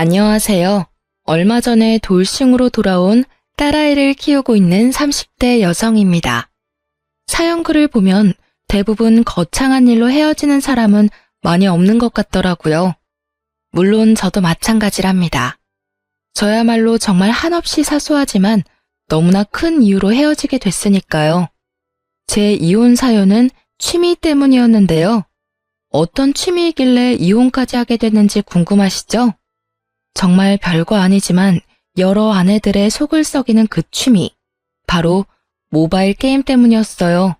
안녕하세요. 얼마 전에 돌싱으로 돌아온 딸아이를 키우고 있는 30대 여성입니다. 사연글을 보면 대부분 거창한 일로 헤어지는 사람은 많이 없는 것 같더라고요. 물론 저도 마찬가지랍니다. 저야말로 정말 한없이 사소하지만 너무나 큰 이유로 헤어지게 됐으니까요. 제 이혼 사연은 취미 때문이었는데요. 어떤 취미이길래 이혼까지 하게 됐는지 궁금하시죠? 정말 별거 아니지만 여러 아내들의 속을 썩이는 그 취미, 바로 모바일 게임 때문이었어요.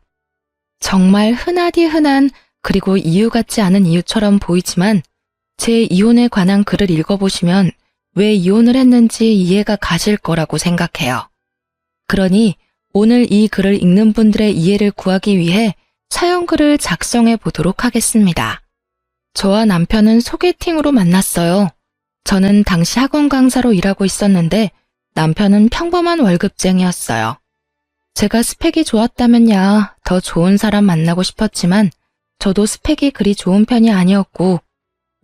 정말 흔하디 흔한 그리고 이유 같지 않은 이유처럼 보이지만 제 이혼에 관한 글을 읽어보시면 왜 이혼을 했는지 이해가 가실 거라고 생각해요. 그러니 오늘 이 글을 읽는 분들의 이해를 구하기 위해 사연글을 작성해 보도록 하겠습니다. 저와 남편은 소개팅으로 만났어요. 저는 당시 학원 강사로 일하고 있었는데 남편은 평범한 월급쟁이였어요. 제가 스펙이 좋았다면야 더 좋은 사람 만나고 싶었지만 저도 스펙이 그리 좋은 편이 아니었고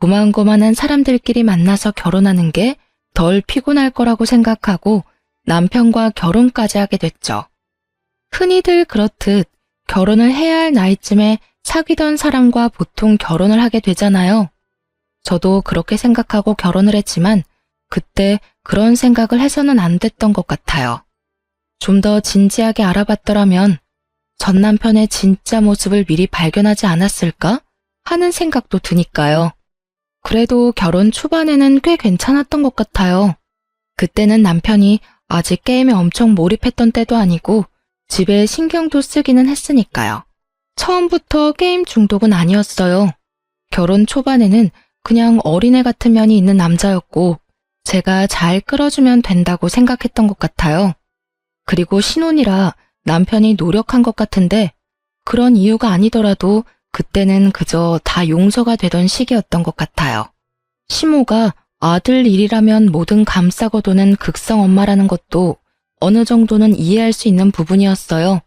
고만고만한 사람들끼리 만나서 결혼하는 게 덜 피곤할 거라고 생각하고 남편과 결혼까지 하게 됐죠. 흔히들 그렇듯 결혼을 해야 할 나이쯤에 사귀던 사람과 보통 결혼을 하게 되잖아요. 저도 그렇게 생각하고 결혼을 했지만 그때 그런 생각을 해서는 안 됐던 것 같아요. 좀 더 진지하게 알아봤더라면 전 남편의 진짜 모습을 미리 발견하지 않았을까 하는 생각도 드니까요. 그래도 결혼 초반에는 꽤 괜찮았던 것 같아요. 그때는 남편이 아직 게임에 엄청 몰입했던 때도 아니고 집에 신경도 쓰기는 했으니까요. 처음부터 게임 중독은 아니었어요. 결혼 초반에는 그냥 어린애 같은 면이 있는 남자였고 제가 잘 끌어주면 된다고 생각했던 것 같아요. 그리고 신혼이라 남편이 노력한 것 같은데 그런 이유가 아니더라도 그때는 그저 다 용서가 되던 시기였던 것 같아요. 시모가 아들 일이라면 뭐든 감싸고 도는 극성 엄마라는 것도 어느 정도는 이해할 수 있는 부분이었어요.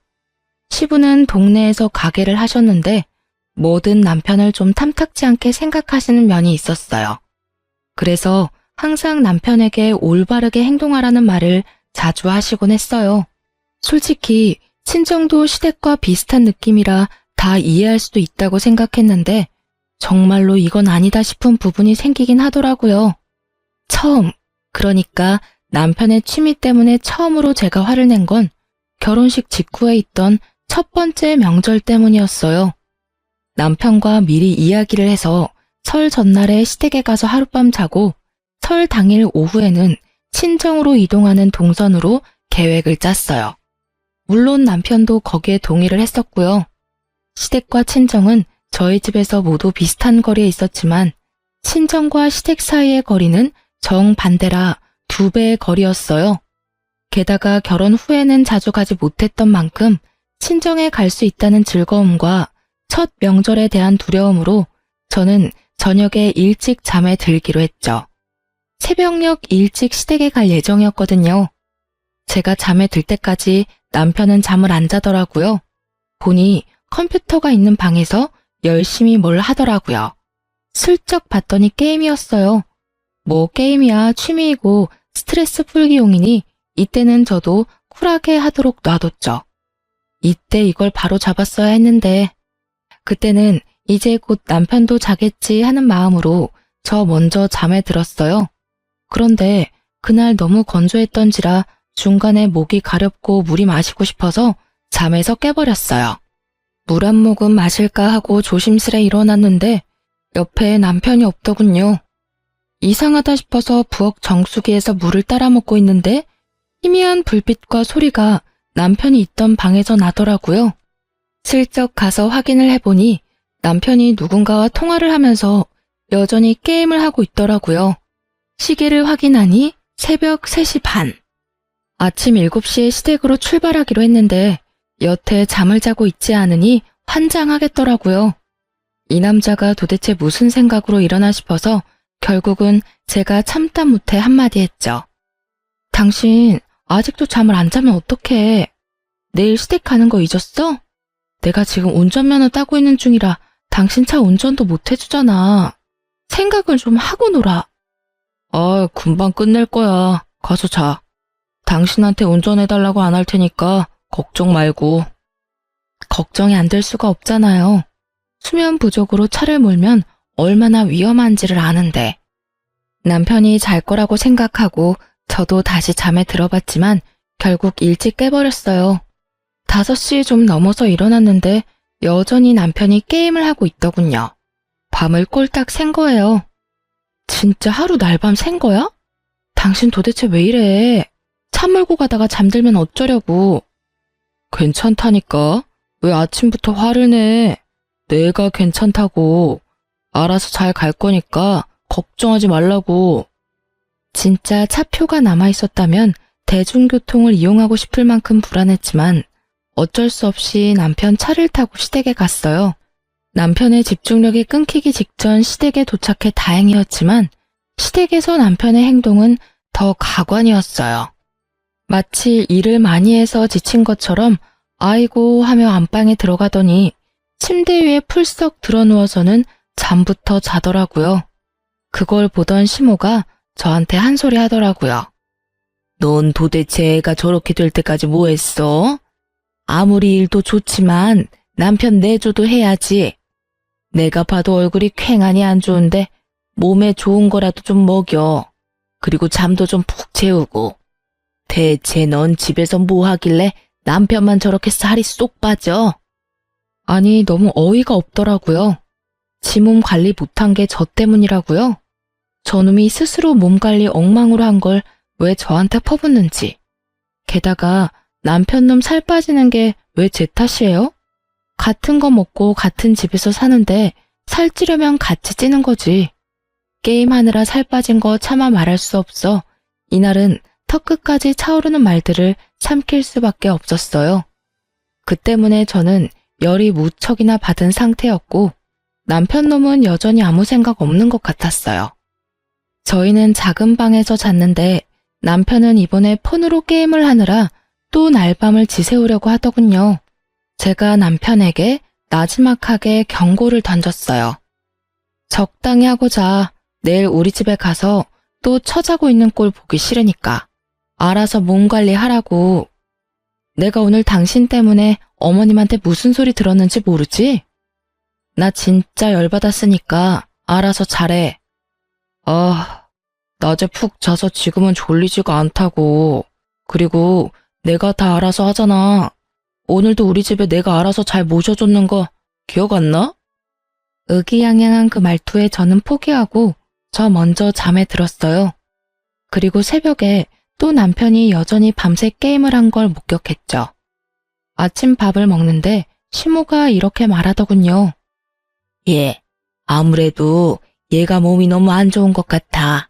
시부는 동네에서 가게를 하셨는데 뭐든 남편을 좀 탐탁지 않게 생각하시는 면이 있었어요. 그래서 항상 남편에게 올바르게 행동하라는 말을 자주 하시곤 했어요. 솔직히 친정도 시댁과 비슷한 느낌이라 다 이해할 수도 있다고 생각했는데 정말로 이건 아니다 싶은 부분이 생기긴 하더라고요. 처음, 그러니까 남편의 취미 때문에 처음으로 제가 화를 낸 건 결혼식 직후에 있던 첫 번째 명절 때문이었어요. 남편과 미리 이야기를 해서 설 전날에 시댁에 가서 하룻밤 자고 설 당일 오후에는 친정으로 이동하는 동선으로 계획을 짰어요. 물론 남편도 거기에 동의를 했었고요. 시댁과 친정은 저희 집에서 모두 비슷한 거리에 있었지만 친정과 시댁 사이의 거리는 정반대라 2배의 거리였어요. 게다가 결혼 후에는 자주 가지 못했던 만큼 친정에 갈 수 있다는 즐거움과 첫 명절에 대한 두려움으로 저는 저녁에 일찍 잠에 들기로 했죠. 새벽녘 일찍 시댁에 갈 예정이었거든요. 제가 잠에 들 때까지 남편은 잠을 안 자더라고요. 보니 컴퓨터가 있는 방에서 열심히 뭘 하더라고요. 슬쩍 봤더니 게임이었어요. 뭐 게임이야 취미이고 스트레스 풀기용이니 이때는 저도 쿨하게 하도록 놔뒀죠. 이때 이걸 바로 잡았어야 했는데 그때는 이제 곧 남편도 자겠지 하는 마음으로 저 먼저 잠에 들었어요. 그런데 그날 너무 건조했던지라 중간에 목이 가렵고 물이 마시고 싶어서 잠에서 깨버렸어요. 물 한 모금 마실까 하고 조심스레 일어났는데 옆에 남편이 없더군요. 이상하다 싶어서 부엌 정수기에서 물을 따라 먹고 있는데 희미한 불빛과 소리가 남편이 있던 방에서 나더라고요. 슬쩍 가서 확인을 해보니 남편이 누군가와 통화를 하면서 여전히 게임을 하고 있더라고요. 시계를 확인하니 새벽 3시 반. 아침 7시에 시댁으로 출발하기로 했는데 여태 잠을 자고 있지 않으니 환장하겠더라고요. 이 남자가 도대체 무슨 생각으로 일어나 싶어서 결국은 제가 참다 못해 한마디 했죠. 당신 아직도 잠을 안 자면 어떡해. 내일 시댁 가는 거 잊었어? 내가 지금 운전면허 따고 있는 중이라 당신 차 운전도 못 해주잖아. 생각을 좀 하고 놀아. 금방 끝낼 거야. 가서 자. 당신한테 운전해달라고 안 할 테니까 걱정 말고. 걱정이 안 될 수가 없잖아요. 수면 부족으로 차를 몰면 얼마나 위험한지를 아는데. 남편이 잘 거라고 생각하고 저도 다시 잠에 들어봤지만 결국 일찍 깨버렸어요. 5시 좀 넘어서 일어났는데 여전히 남편이 게임을 하고 있더군요. 밤을 꼴딱 샌 거예요. 진짜 하루 날밤 샌 거야? 당신 도대체 왜 이래? 차 몰고 가다가 잠들면 어쩌려고. 괜찮다니까. 왜 아침부터 화를 내? 내가 괜찮다고. 알아서 잘 갈 거니까 걱정하지 말라고. 진짜 차표가 남아있었다면 대중교통을 이용하고 싶을 만큼 불안했지만 어쩔 수 없이 남편 차를 타고 시댁에 갔어요. 남편의 집중력이 끊기기 직전 시댁에 도착해 다행이었지만 시댁에서 남편의 행동은 더 가관이었어요. 마치 일을 많이 해서 지친 것처럼 아이고 하며 안방에 들어가더니 침대 위에 풀썩 드러누워서는 잠부터 자더라고요. 그걸 보던 시모가 저한테 한 소리 하더라고요. 넌 도대체 애가 저렇게 될 때까지 뭐 했어? 아무리 일도 좋지만 남편 내조도 해야지. 내가 봐도 얼굴이 퀭하니 안 좋은데 몸에 좋은 거라도 좀 먹여. 그리고 잠도 좀 푹 재우고. 대체 넌 집에서 뭐 하길래 남편만 저렇게 살이 쏙 빠져? 아니, 너무 어이가 없더라고요. 지 몸 관리 못한 게 저 때문이라고요? 저놈이 스스로 몸 관리 엉망으로 한 걸 왜 저한테 퍼붓는지. 게다가 남편 놈 살 빠지는 게 왜 제 탓이에요? 같은 거 먹고 같은 집에서 사는데 살찌려면 같이 찌는 거지. 게임하느라 살 빠진 거 차마 말할 수 없어 이날은 턱끝까지 차오르는 말들을 삼킬 수밖에 없었어요. 그 때문에 저는 열이 무척이나 받은 상태였고 남편 놈은 여전히 아무 생각 없는 것 같았어요. 저희는 작은 방에서 잤는데 남편은 이번에 폰으로 게임을 하느라 또 날밤을 지새우려고 하더군요. 제가 남편에게 나지막하게 경고를 던졌어요. 적당히 하고 자. 내일 우리 집에 가서 또 처자고 있는 꼴 보기 싫으니까. 알아서 몸 관리하라고. 내가 오늘 당신 때문에 어머님한테 무슨 소리 들었는지 모르지? 나 진짜 열받았으니까 알아서 잘해. 낮에 푹 자서 지금은 졸리지가 않다고. 그리고 내가 다 알아서 하잖아. 오늘도 우리 집에 내가 알아서 잘 모셔줬는 거 기억 안 나? 의기양양한 그 말투에 저는 포기하고 저 먼저 잠에 들었어요. 그리고 새벽에 또 남편이 여전히 밤새 게임을 한 걸 목격했죠. 아침 밥을 먹는데 시모가 이렇게 말하더군요. 아무래도 얘가 몸이 너무 안 좋은 것 같아.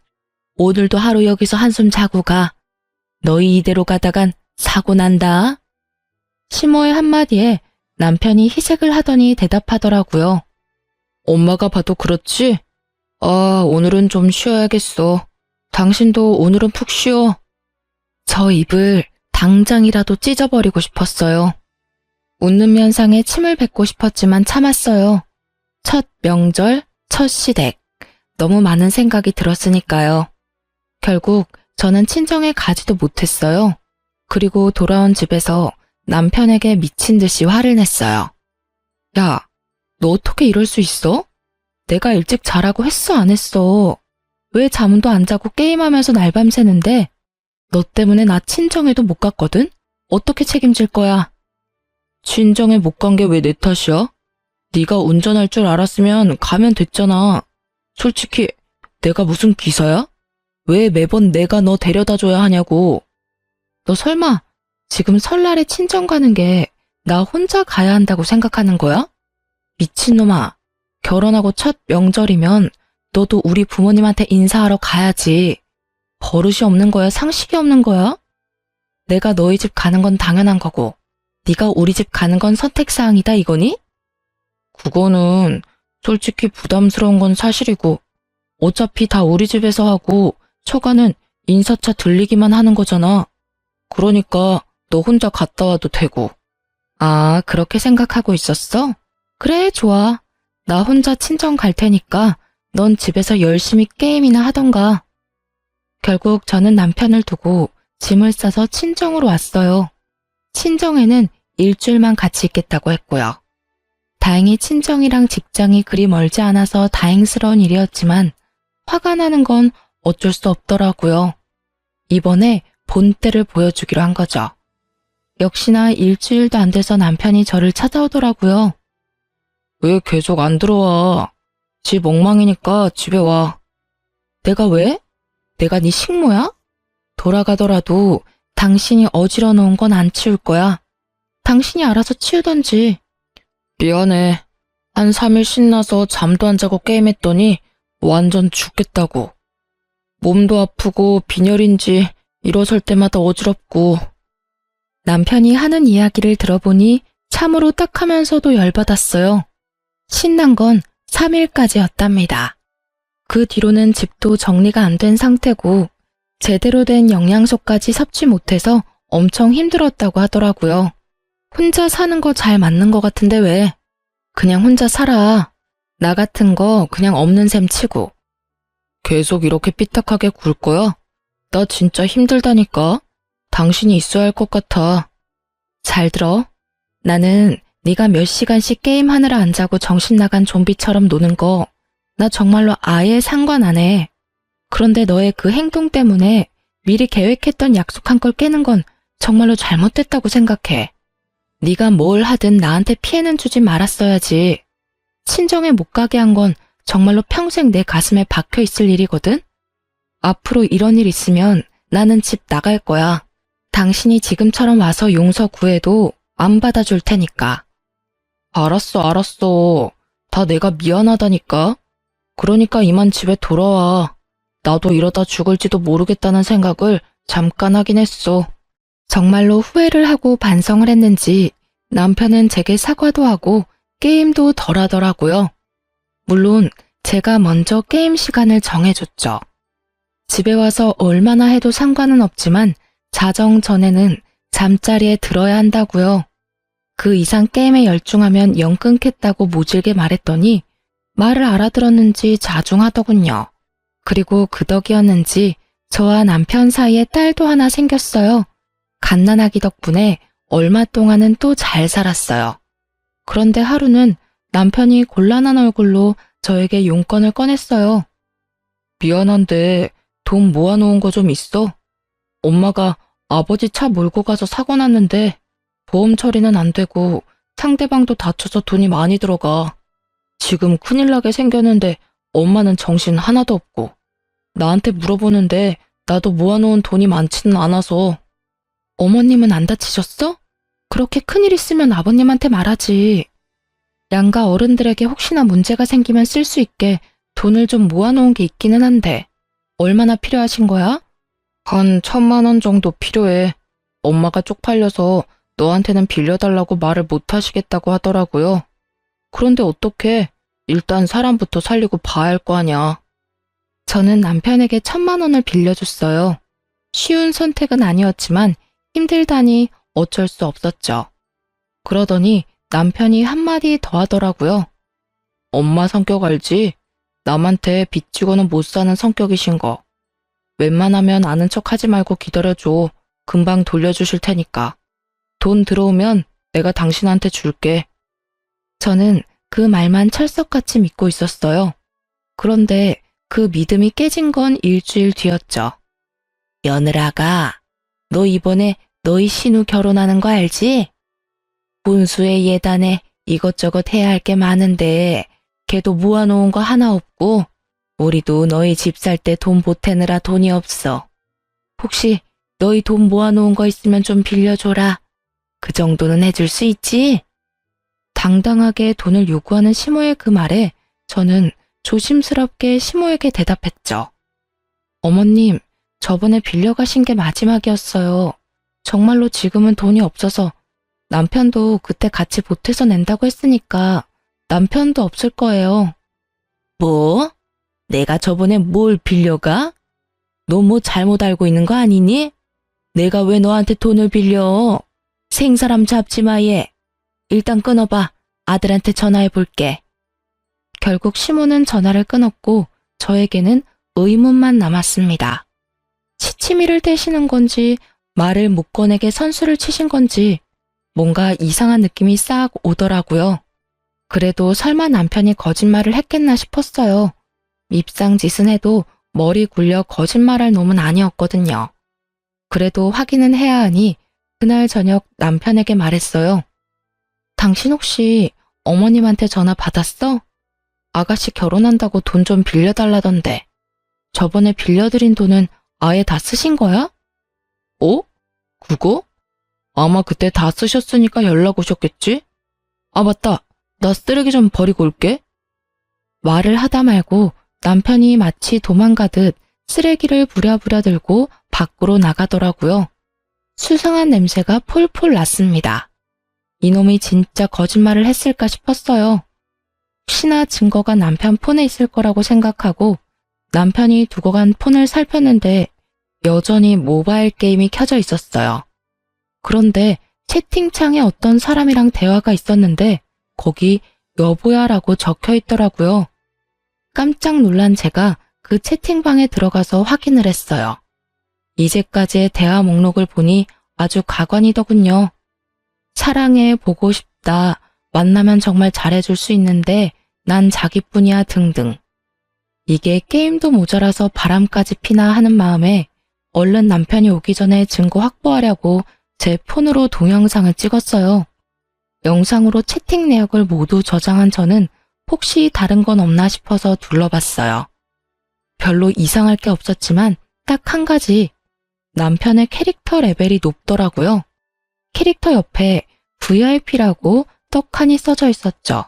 오늘도 하루 여기서 한숨 자고 가. 너희 이대로 가다간 사고 난다. 시모의 한마디에 남편이 희색을 하더니 대답하더라고요. 엄마가 봐도 그렇지? 오늘은 좀 쉬어야겠어. 당신도 오늘은 푹 쉬어. 저 입을 당장이라도 찢어버리고 싶었어요. 웃는 면상에 침을 뱉고 싶었지만 참았어요. 첫 명절, 첫 시댁. 너무 많은 생각이 들었으니까요. 결국 저는 친정에 가지도 못했어요. 그리고 돌아온 집에서 남편에게 미친 듯이 화를 냈어요. 야, 너 어떻게 이럴 수 있어? 내가 일찍 자라고 했어, 안 했어? 왜 잠도 안 자고 게임하면서 날밤 새는데? 너 때문에 나 친정에도 못 갔거든? 어떻게 책임질 거야? 친정에 못 간 게 왜 내 탓이야? 네가 운전할 줄 알았으면 가면 됐잖아. 솔직히 내가 무슨 기사야? 왜 매번 내가 너 데려다 줘야 하냐고. 너 설마 지금 설날에 친정 가는 게 나 혼자 가야 한다고 생각하는 거야? 미친놈아. 결혼하고 첫 명절이면 너도 우리 부모님한테 인사하러 가야지. 버릇이 없는 거야? 상식이 없는 거야? 내가 너희 집 가는 건 당연한 거고 네가 우리 집 가는 건 선택사항이다 이거니? 그거는 솔직히 부담스러운 건 사실이고 어차피 다 우리 집에서 하고 처가는 인사차 들리기만 하는 거잖아. 그러니까 너 혼자 갔다 와도 되고. 아, 그렇게 생각하고 있었어? 그래, 좋아. 나 혼자 친정 갈 테니까 넌 집에서 열심히 게임이나 하던가. 결국 저는 남편을 두고 짐을 싸서 친정으로 왔어요. 친정에는 일주일만 같이 있겠다고 했고요. 다행히 친정이랑 직장이 그리 멀지 않아서 다행스러운 일이었지만 화가 나는 건 어쩔 수 없더라고요. 이번에 본때를 보여주기로 한 거죠. 역시나 일주일도 안 돼서 남편이 저를 찾아오더라고요. 왜 계속 안 들어와? 집 엉망이니까 집에 와. 내가 왜? 내가 네 식모야? 돌아가더라도 당신이 어지러 놓은 건 안 치울 거야. 당신이 알아서 치우던지. 미안해. 한 3일 신나서 잠도 안 자고 게임했더니 완전 죽겠다고. 몸도 아프고 빈혈인지 일어설 때마다 어지럽고. 남편이 하는 이야기를 들어보니 참으로 딱하면서도 열받았어요. 신난 건 3일까지였답니다. 그 뒤로는 집도 정리가 안 된 상태고 제대로 된 영양소까지 섭취 못해서 엄청 힘들었다고 하더라고요. 혼자 사는 거 잘 맞는 거 같은데 왜? 그냥 혼자 살아. 나 같은 거 그냥 없는 셈 치고. 계속 이렇게 삐딱하게 굴 거야? 나 진짜 힘들다니까. 당신이 있어야 할 것 같아. 잘 들어. 나는 네가 몇 시간씩 게임하느라 안 자고 정신 나간 좀비처럼 노는 거 나 정말로 아예 상관 안 해. 그런데 너의 그 행동 때문에 미리 계획했던 약속한 걸 깨는 건 정말로 잘못됐다고 생각해. 네가 뭘 하든 나한테 피해는 주지 말았어야지. 친정에 못 가게 한 건 정말로 평생 내 가슴에 박혀 있을 일이거든? 앞으로 이런 일 있으면 나는 집 나갈 거야. 당신이 지금처럼 와서 용서 구해도 안 받아줄 테니까. 알았어. 다 내가 미안하다니까. 그러니까 이만 집에 돌아와. 나도 이러다 죽을지도 모르겠다는 생각을 잠깐 하긴 했어. 정말로 후회를 하고 반성을 했는지 남편은 제게 사과도 하고 게임도 덜 하더라고요. 물론 제가 먼저 게임 시간을 정해줬죠. 집에 와서 얼마나 해도 상관은 없지만 자정 전에는 잠자리에 들어야 한다고요. 그 이상 게임에 열중하면 영 끊겠다고 모질게 말했더니 말을 알아들었는지 자중하더군요. 그리고 그 덕이었는지 저와 남편 사이에 딸도 하나 생겼어요. 갓난아기 덕분에 얼마 동안은 또 잘 살았어요. 그런데 하루는 남편이 곤란한 얼굴로 저에게 용건을 꺼냈어요. 미안한데 돈 모아놓은 거 좀 있어? 엄마가 아버지 차 몰고 가서 사고 났는데 보험 처리는 안 되고 상대방도 다쳐서 돈이 많이 들어가. 지금 큰일 나게 생겼는데 엄마는 정신 하나도 없고 나한테 물어보는데 나도 모아놓은 돈이 많지는 않아서. 어머님은 안 다치셨어? 그렇게 큰일 있으면 아버님한테 말하지. 양가 어른들에게 혹시나 문제가 생기면 쓸 수 있게 돈을 좀 모아놓은 게 있기는 한데 얼마나 필요하신 거야? 한 1,000만 원 정도 필요해. 엄마가 쪽팔려서 너한테는 빌려달라고 말을 못 하시겠다고 하더라고요. 그런데 어떡해. 일단 사람부터 살리고 봐야 할 거 아냐. 저는 남편에게 1,000만 원을 빌려줬어요. 쉬운 선택은 아니었지만 힘들다니 어쩔 수 없었죠. 그러더니 남편이 한마디 더 하더라고요. 엄마 성격 알지? 남한테 빚지고는 못 사는 성격이신 거. 웬만하면 아는 척 하지 말고 기다려줘. 금방 돌려주실 테니까. 돈 들어오면 내가 당신한테 줄게. 저는 그 말만 철석같이 믿고 있었어요. 그런데 그 믿음이 깨진 건 일주일 뒤였죠. 며느라가, 너 이번에 너희 신우 결혼하는 거 알지? 혼수의 예단에 이것저것 해야 할 게 많은데 걔도 모아놓은 거 하나 없고 우리도 너희 집 살 때 돈 보태느라 돈이 없어. 혹시 너희 돈 모아놓은 거 있으면 좀 빌려줘라. 그 정도는 해줄 수 있지? 당당하게 돈을 요구하는 시모의 그 말에 저는 조심스럽게 시모에게 대답했죠. 어머님, 저번에 빌려가신 게 마지막이었어요. 정말로 지금은 돈이 없어서 남편도 그때 같이 보태서 낸다고 했으니까 남편도 없을 거예요. 뭐? 내가 저번에 뭘 빌려가? 너 뭐 잘못 알고 있는 거 아니니? 내가 왜 너한테 돈을 빌려? 생사람 잡지 마 얘. 일단 끊어봐. 아들한테 전화해 볼게. 결국 시모는 전화를 끊었고 저에게는 의문만 남았습니다. 치미를 떼시는 건지 말을 못 꺼내게 선수를 치신 건지 뭔가 이상한 느낌이 싹 오더라고요. 그래도 설마 남편이 거짓말을 했겠나 싶었어요. 밉상짓은 해도 머리 굴려 거짓말할 놈은 아니었거든요. 그래도 확인은 해야 하니 그날 저녁 남편에게 말했어요. 당신 혹시 어머님한테 전화 받았어? 아가씨 결혼한다고 돈 좀 빌려달라던데. 저번에 빌려드린 돈은 아예 다 쓰신 거야? 어? 그거? 아마 그때 다 쓰셨으니까 연락 오셨겠지? 아, 맞다. 나 쓰레기 좀 버리고 올게. 말을 하다 말고 남편이 마치 도망가듯 쓰레기를 부랴부랴 들고 밖으로 나가더라고요. 수상한 냄새가 폴폴 났습니다. 이놈이 진짜 거짓말을 했을까 싶었어요. 혹시나 증거가 남편 폰에 있을 거라고 생각하고 남편이 두고 간 폰을 살폈는데 여전히 모바일 게임이 켜져 있었어요. 그런데 채팅창에 어떤 사람이랑 대화가 있었는데 거기 여보야라고 적혀 있더라고요. 깜짝 놀란 제가 그 채팅방에 들어가서 확인을 했어요. 이제까지의 대화 목록을 보니 아주 가관이더군요. 사랑해, 보고 싶다, 만나면 정말 잘해줄 수 있는데 난 자기뿐이야 등등. 이게 게임도 모자라서 바람까지 피나 하는 마음에 얼른 남편이 오기 전에 증거 확보하려고 제 폰으로 동영상을 찍었어요. 영상으로 채팅 내역을 모두 저장한 저는 혹시 다른 건 없나 싶어서 둘러봤어요. 별로 이상할 게 없었지만 딱 한 가지, 남편의 캐릭터 레벨이 높더라고요. 캐릭터 옆에 VIP라고 떡하니 써져 있었죠.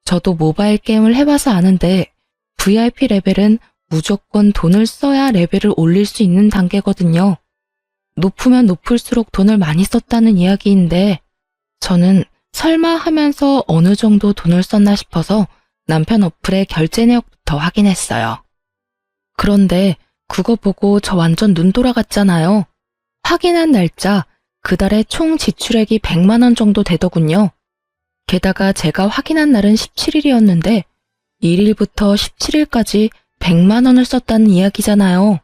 저도 모바일 게임을 해봐서 아는데 VIP 레벨은 무조건 돈을 써야 레벨을 올릴 수 있는 단계거든요. 높으면 높을수록 돈을 많이 썼다는 이야기인데 저는 설마 하면서 어느 정도 돈을 썼나 싶어서 남편 어플의 결제 내역부터 확인했어요. 그런데 그거 보고 저 완전 눈 돌아갔잖아요. 확인한 날짜, 그달의 총 지출액이 100만 원 정도 되더군요. 게다가 제가 확인한 날은 17일이었는데 1일부터 17일까지 100만 원을 썼다는 이야기잖아요.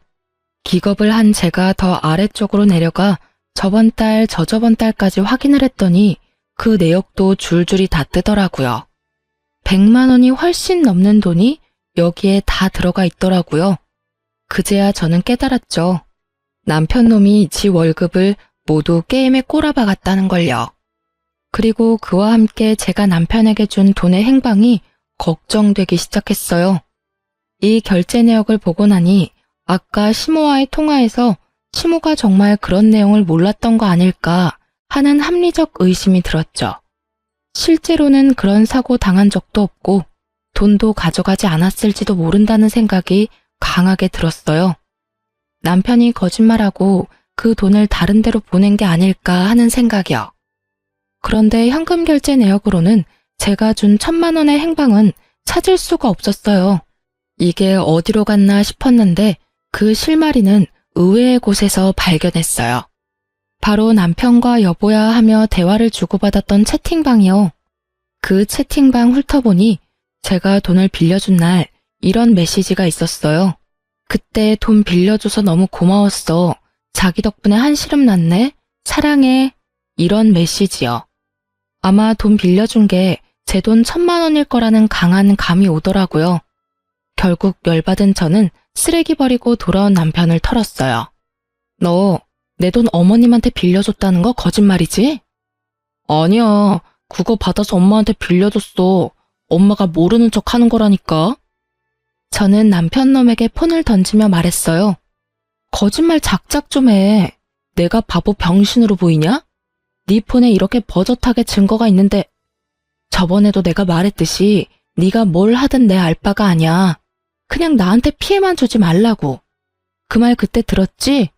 기겁을 한 제가 더 아래쪽으로 내려가 저번 달, 저저번 달까지 확인을 했더니 그 내역도 줄줄이 다 뜨더라고요. 100만 원이 훨씬 넘는 돈이 여기에 다 들어가 있더라고요. 그제야 저는 깨달았죠. 남편 놈이 지 월급을 모두 게임에 꼬라박았다는 걸요. 그리고 그와 함께 제가 남편에게 준 돈의 행방이 걱정되기 시작했어요. 이 결제 내역을 보고 나니 아까 시모와의 통화에서 시모가 정말 그런 내용을 몰랐던 거 아닐까 하는 합리적 의심이 들었죠. 실제로는 그런 사고 당한 적도 없고 돈도 가져가지 않았을지도 모른다는 생각이 강하게 들었어요. 남편이 거짓말하고 그 돈을 다른 데로 보낸 게 아닐까 하는 생각이요. 그런데 현금 결제 내역으로는 제가 준 1,000만 원의 행방은 찾을 수가 없었어요. 이게 어디로 갔나 싶었는데 그 실마리는 의외의 곳에서 발견했어요. 바로 남편과 여보야 하며 대화를 주고받았던 채팅방이요. 그 채팅방 훑어보니 제가 돈을 빌려준 날 이런 메시지가 있었어요. 그때 돈 빌려줘서 너무 고마웠어. 자기 덕분에 한시름 났네. 사랑해. 이런 메시지요. 아마 돈 빌려준 게 제 돈 1,000만 원일 거라는 강한 감이 오더라고요. 결국 열받은 저는 쓰레기 버리고 돌아온 남편을 털었어요. 너 내 돈 어머님한테 빌려줬다는 거 거짓말이지? 아니야. 그거 받아서 엄마한테 빌려줬어. 엄마가 모르는 척 하는 거라니까. 저는 남편 놈에게 폰을 던지며 말했어요. 거짓말 작작 좀 해. 내가 바보 병신으로 보이냐? 네 폰에 이렇게 버젓하게 증거가 있는데 저번에도 내가 말했듯이 네가 뭘 하든 내 알 바가 아니야. 그냥 나한테 피해만 주지 말라고. 그 말 그때 들었지?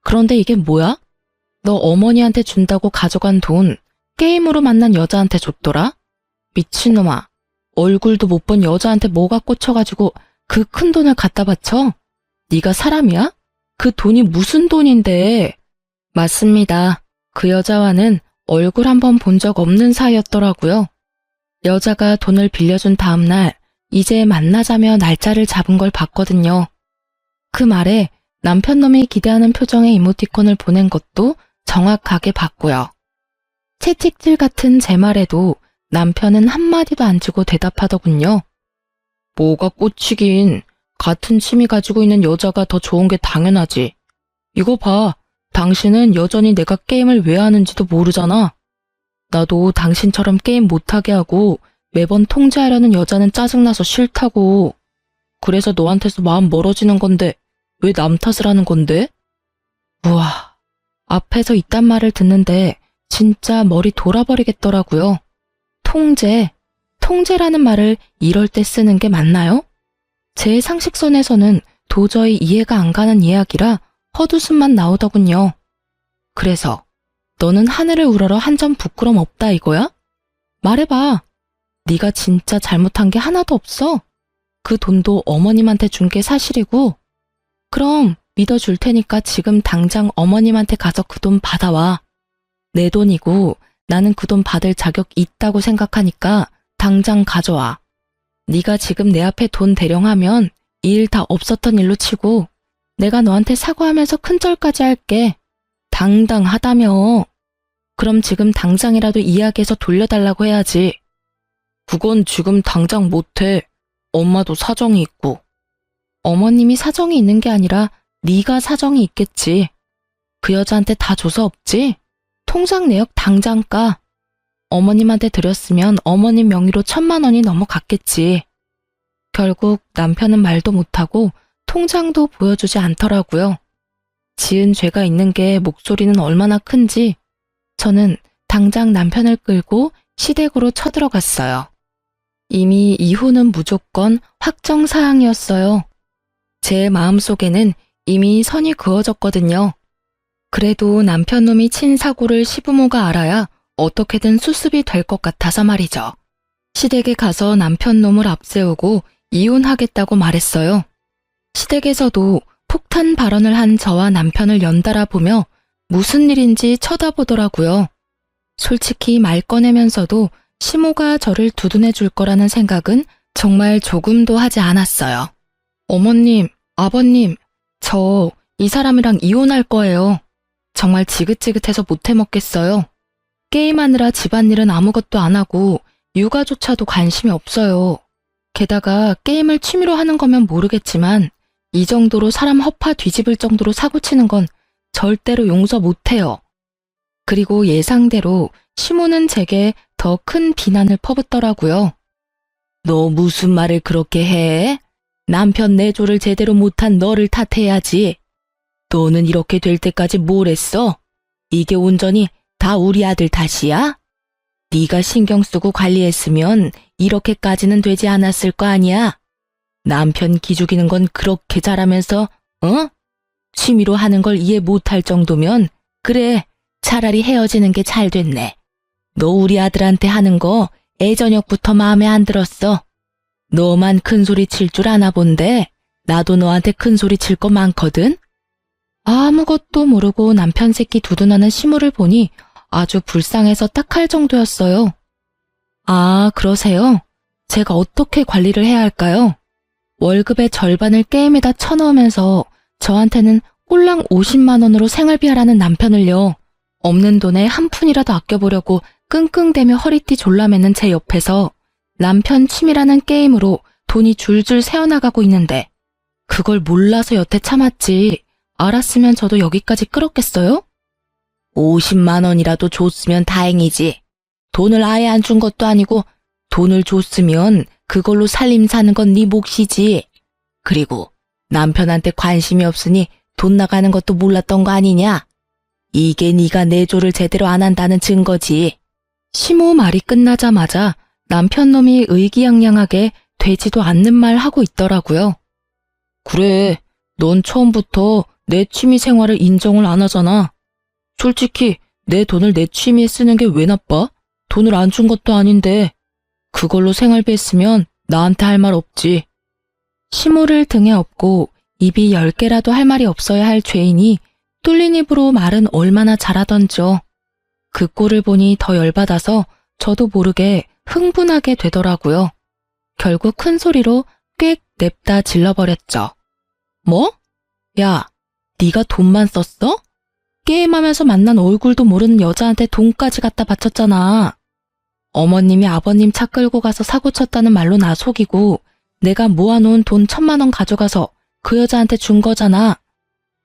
그런데 이게 뭐야? 너 어머니한테 준다고 가져간 돈 게임으로 만난 여자한테 줬더라? 미친놈아. 얼굴도 못 본 여자한테 뭐가 꽂혀가지고 그 큰 돈을 갖다 바쳐? 네가 사람이야? 그 돈이 무슨 돈인데? 맞습니다. 그 여자와는 얼굴 한번 본 적 없는 사이였더라고요. 여자가 돈을 빌려준 다음 날 이제 만나자며 날짜를 잡은 걸 봤거든요. 그 말에 남편 놈이 기대하는 표정의 이모티콘을 보낸 것도 정확하게 봤고요. 채찍질 같은 제 말에도 남편은 한마디도 안 주고 대답하더군요. 뭐가 꽂히긴. 같은 취미 가지고 있는 여자가 더 좋은 게 당연하지. 이거 봐. 당신은 여전히 내가 게임을 왜 하는지도 모르잖아. 나도 당신처럼 게임 못하게 하고 매번 통제하려는 여자는 짜증나서 싫다고. 그래서 너한테서 마음 멀어지는 건데 왜 남 탓을 하는 건데? 우와, 앞에서 이딴 말을 듣는데 진짜 머리 돌아버리겠더라고요. 통제라는 말을 이럴 때 쓰는 게 맞나요? 제 상식선에서는 도저히 이해가 안 가는 이야기라 헛웃음만 나오더군요. 그래서 너는 하늘을 우러러 한 점 부끄럼 없다 이거야? 말해봐. 네가 진짜 잘못한 게 하나도 없어? 그 돈도 어머님한테 준 게 사실이고? 그럼 믿어줄 테니까 지금 당장 어머님한테 가서 그 돈 받아와. 내 돈이고 나는 그 돈 받을 자격 있다고 생각하니까 당장 가져와. 네가 지금 내 앞에 돈 대령하면 이 일 다 없었던 일로 치고 내가 너한테 사과하면서 큰절까지 할게. 당당하다며. 그럼 지금 당장이라도 이야기해서 돌려달라고 해야지. 그건 지금 당장 못해. 엄마도 사정이 있고. 어머님이 사정이 있는 게 아니라 네가 사정이 있겠지. 그 여자한테 다 줘서 없지? 통장 내역 당장 까. 어머님한테 드렸으면 어머님 명의로 1,000만 원이 넘어갔겠지. 결국 남편은 말도 못하고 통장도 보여주지 않더라고요. 지은 죄가 있는 게 목소리는 얼마나 큰지 저는 당장 남편을 끌고 시댁으로 쳐들어갔어요. 이미 이혼은 무조건 확정사항이었어요. 제 마음속에는 이미 선이 그어졌거든요. 그래도 남편 놈이 친 사고를 시부모가 알아야 어떻게든 수습이 될 것 같아서 말이죠. 시댁에 가서 남편 놈을 앞세우고 이혼하겠다고 말했어요. 시댁에서도 폭탄 발언을 한 저와 남편을 연달아 보며 무슨 일인지 쳐다보더라고요. 솔직히 말 꺼내면서도 시모가 저를 두둔해 줄 거라는 생각은 정말 조금도 하지 않았어요. 어머님, 아버님, 저 이 사람이랑 이혼할 거예요. 정말 지긋지긋해서 못 해먹겠어요. 게임하느라 집안일은 아무것도 안 하고 육아조차도 관심이 없어요. 게다가 게임을 취미로 하는 거면 모르겠지만 이 정도로 사람 허파 뒤집을 정도로 사고치는 건 절대로 용서 못해요. 그리고 예상대로 시모는 제게 더 큰 비난을 퍼붓더라고요. 너 무슨 말을 그렇게 해? 남편 내조를 제대로 못한 너를 탓해야지. 너는 이렇게 될 때까지 뭘 했어? 이게 온전히 다 우리 아들 탓이야? 네가 신경 쓰고 관리했으면 이렇게까지는 되지 않았을 거 아니야? 남편 기죽이는 건 그렇게 잘하면서, 취미로 하는 걸 이해 못할 정도면 그래, 차라리 헤어지는 게 잘 됐네. 너 우리 아들한테 하는 거 애저녁부터 마음에 안 들었어. 너만 큰 소리 칠 줄 아나 본데 나도 너한테 큰 소리 칠 거 많거든? 아무것도 모르고 남편 새끼 두둔하는 시무를 보니 아주 불쌍해서 딱할 정도였어요. 아, 그러세요? 제가 어떻게 관리를 해야 할까요? 월급의 절반을 게임에다 쳐넣으면서 저한테는 꼴랑 50만 원으로 생활비 하라는 남편을요. 없는 돈에 한 푼이라도 아껴보려고 끙끙대며 허리띠 졸라매는 제 옆에서 남편 취미라는 게임으로 돈이 줄줄 새어나가고 있는데 그걸 몰라서 여태 참았지. 알았으면 저도 여기까지 끌었겠어요? 50만 원이라도 줬으면 다행이지. 돈을 아예 안 준 것도 아니고 돈을 줬으면 그걸로 살림 사는 건 네 몫이지. 그리고 남편한테 관심이 없으니 돈 나가는 것도 몰랐던 거 아니냐? 이게 네가 내조를 제대로 안 한다는 증거지. 시모 말이 끝나자마자 남편 놈이 의기양양하게 되지도 않는 말 하고 있더라고요. 그래, 넌 처음부터 내 취미 생활을 인정을 안 하잖아. 솔직히 내 돈을 내 취미에 쓰는 게 왜 나빠? 돈을 안 준 것도 아닌데 그걸로 생활비 했으면 나한테 할 말 없지. 시모를 등에 업고 입이 10개라도 할 말이 없어야 할 죄인이 뚫린 입으로 말은 얼마나 잘하던지요. 그 꼴을 보니 더 열받아서 저도 모르게 흥분하게 되더라고요. 결국 큰 소리로 꽥 냅다 질러버렸죠. 뭐? 야, 네가 돈만 썼어? 게임하면서 만난 얼굴도 모르는 여자한테 돈까지 갖다 바쳤잖아. 어머님이 아버님 차 끌고 가서 사고 쳤다는 말로 나 속이고 내가 모아놓은 돈 1,000만 원 가져가서 그 여자한테 준 거잖아.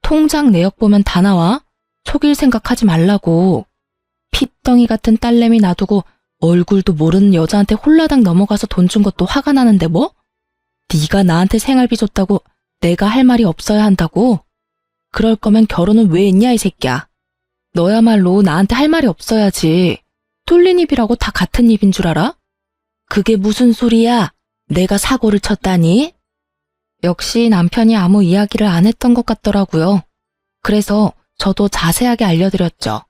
통장 내역 보면 다 나와. 속일 생각하지 말라고. 핏덩이 같은 딸내미 놔두고 얼굴도 모르는 여자한테 홀라당 넘어가서 돈 준 것도 화가 나는데 뭐? 네가 나한테 생활비 줬다고 내가 할 말이 없어야 한다고? 그럴 거면 결혼은 왜 했냐 이 새끼야. 너야말로 나한테 할 말이 없어야지. 뚫린 입이라고 다 같은 입인 줄 알아? 그게 무슨 소리야? 내가 사고를 쳤다니? 역시 남편이 아무 이야기를 안 했던 것 같더라고요. 그래서 저도 자세하게 알려드렸죠.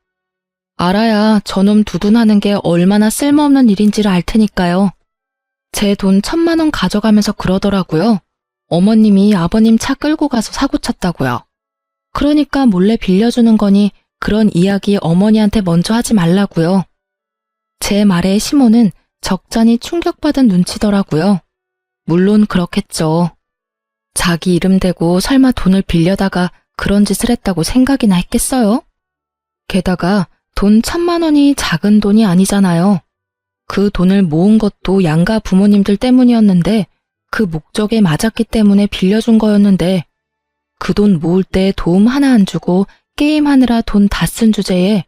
알아야 저놈 두둔하는 게 얼마나 쓸모없는 일인지를 알 테니까요. 제 돈 1,000만 원 가져가면서 그러더라고요. 어머님이 아버님 차 끌고 가서 사고 쳤다고요. 그러니까 몰래 빌려주는 거니 그런 이야기 어머니한테 먼저 하지 말라고요. 제 말에 시모는 적잖이 충격받은 눈치더라고요. 물론 그렇겠죠. 자기 이름 대고 설마 돈을 빌려다가 그런 짓을 했다고 생각이나 했겠어요? 게다가 돈 1,000만 원이 작은 돈이 아니잖아요. 그 돈을 모은 것도 양가 부모님들 때문이었는데 그 목적에 맞았기 때문에 빌려준 거였는데 그 돈 모을 때 도움 하나 안 주고 게임하느라 돈 다 쓴 주제에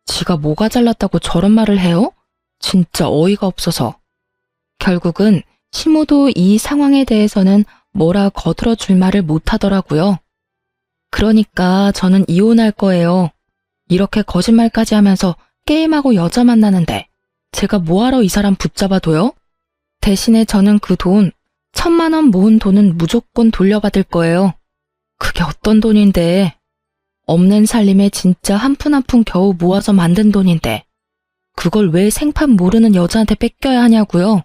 지가 뭐가 잘났다고 저런 말을 해요? 진짜 어이가 없어서. 결국은 시모도 이 상황에 대해서는 뭐라 거들어 줄 말을 못 하더라고요. 그러니까 저는 이혼할 거예요. 이렇게 거짓말까지 하면서 게임하고 여자 만나는데 제가 뭐하러 이 사람 붙잡아둬요? 대신에 저는 그 돈, 1,000만 원 모은 돈은 무조건 돌려받을 거예요. 그게 어떤 돈인데. 없는 살림에 진짜 한 푼 한 푼 겨우 모아서 만든 돈인데 그걸 왜 생판 모르는 여자한테 뺏겨야 하냐고요.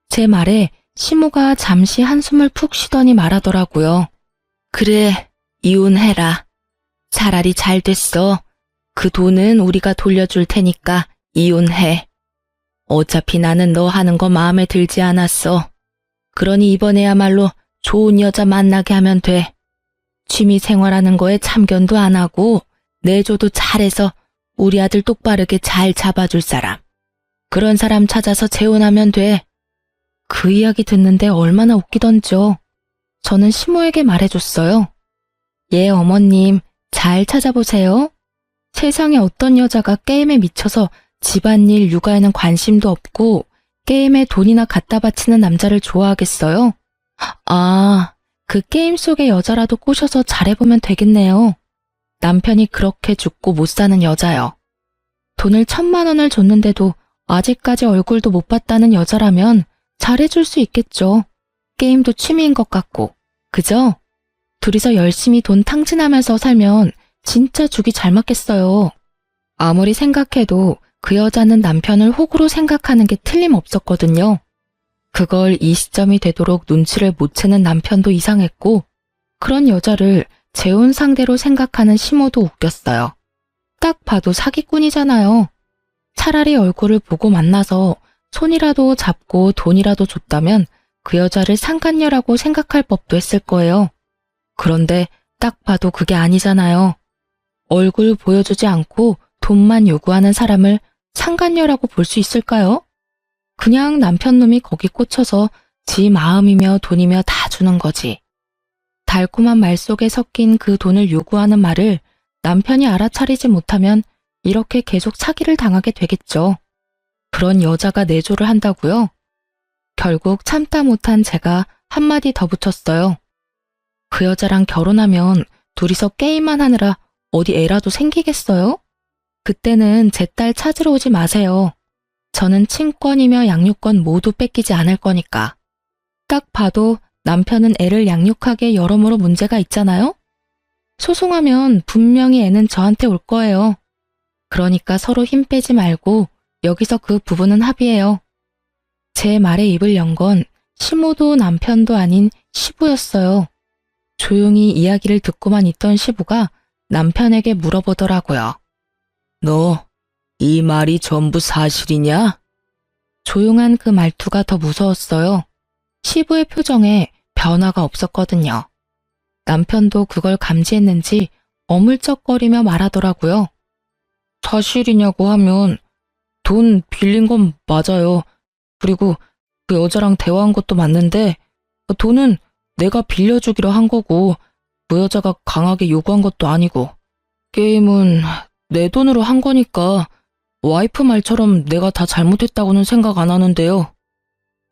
제 말에 시모가 잠시 한숨을 푹 쉬더니 말하더라고요. 그래, 이혼해라. 차라리 잘 됐어. 그 돈은 우리가 돌려줄 테니까 이혼해. 어차피 나는 너 하는 거 마음에 들지 않았어. 그러니 이번에야말로 좋은 여자 만나게 하면 돼. 취미 생활하는 거에 참견도 안 하고 내조도 잘해서 우리 아들 똑바르게 잘 잡아줄 사람. 그런 사람 찾아서 재혼하면 돼. 그 이야기 듣는데 얼마나 웃기던지요. 저는 시모에게 말해줬어요. 예, 어머님, 잘 찾아보세요. 세상에 어떤 여자가 게임에 미쳐서 집안일, 육아에는 관심도 없고 게임에 돈이나 갖다 바치는 남자를 좋아하겠어요? 아, 그 게임 속의 여자라도 꼬셔서 잘해보면 되겠네요. 남편이 그렇게 죽고 못 사는 여자요. 돈을 1,000만 원을 줬는데도 아직까지 얼굴도 못 봤다는 여자라면 잘해줄 수 있겠죠. 게임도 취미인 것 같고. 그죠? 둘이서 열심히 돈 탕진하면서 살면 진짜 죽이 잘 맞겠어요. 아무리 생각해도 그 여자는 남편을 호구로 생각하는 게 틀림없었거든요. 그걸 이 시점이 되도록 눈치를 못 채는 남편도 이상했고 그런 여자를 재혼 상대로 생각하는 시모도 웃겼어요. 딱 봐도 사기꾼이잖아요. 차라리 얼굴을 보고 만나서 손이라도 잡고 돈이라도 줬다면 그 여자를 상간녀라고 생각할 법도 했을 거예요. 그런데 딱 봐도 그게 아니잖아요. 얼굴 보여주지 않고 돈만 요구하는 사람을 상간녀라고 볼 수 있을까요? 그냥 남편놈이 거기 꽂혀서 지 마음이며 돈이며 다 주는 거지. 달콤한 말 속에 섞인 그 돈을 요구하는 말을 남편이 알아차리지 못하면 이렇게 계속 사기를 당하게 되겠죠. 그런 여자가 내조를 한다고요? 결국 참다 못한 제가 한마디 더 붙였어요. 그 여자랑 결혼하면 둘이서 게임만 하느라 어디 애라도 생기겠어요? 그때는 제 딸 찾으러 오지 마세요. 저는 친권이며 양육권 모두 뺏기지 않을 거니까. 딱 봐도 남편은 애를 양육하기에 여러모로 문제가 있잖아요? 소송하면 분명히 애는 저한테 올 거예요. 그러니까 서로 힘 빼지 말고 여기서 그 부분은 합의해요. 제 말에 입을 연 건 시모도 남편도 아닌 시부였어요. 조용히 이야기를 듣고만 있던 시부가 남편에게 물어보더라고요. 너, 이 말이 전부 사실이냐? 조용한 그 말투가 더 무서웠어요. 시부의 표정에 변화가 없었거든요. 남편도 그걸 감지했는지 어물쩍거리며 말하더라고요. 사실이냐고 하면 돈 빌린 건 맞아요. 그리고 그 여자랑 대화한 것도 맞는데 돈은 내가 빌려주기로 한 거고 그 여자가 강하게 요구한 것도 아니고 게임은 내 돈으로 한 거니까 와이프 말처럼 내가 다 잘못했다고는 생각 안 하는데요.